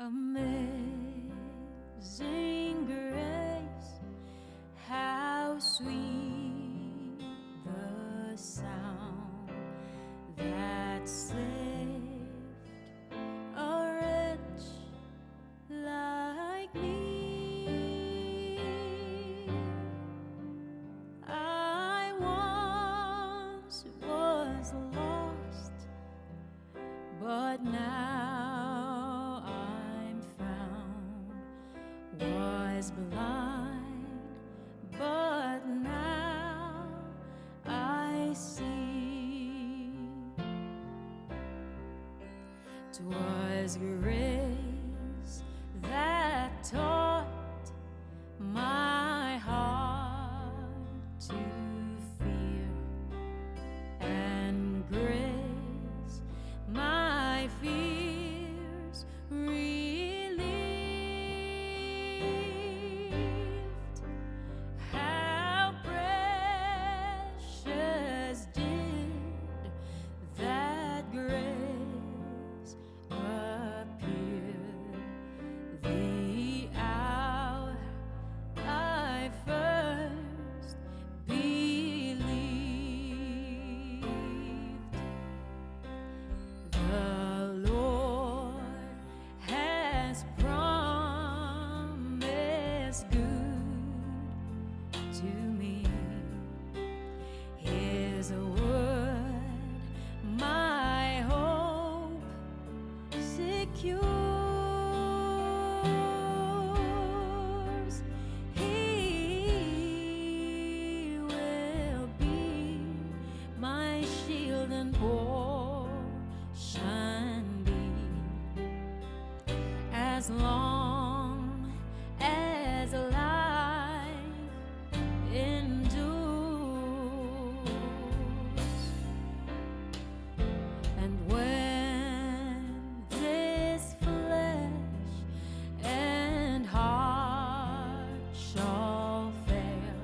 Amazing grace, how sweet the sound that saved a wretch like me. I once was lost, but now I'm found, was blind, but now I see. 'Twas grace that taught my heart to fear, and grace my fears relieved. How precious did that grace appear the hour I first believed. The Lord has promised good to me. His word my hope secures. He will be my shield and portion be, as long as life endures. And when this flesh and heart shall fail,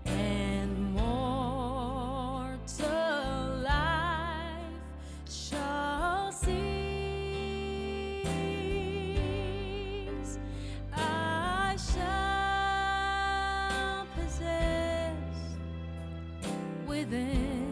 and mortal life shall cease, I shall possess within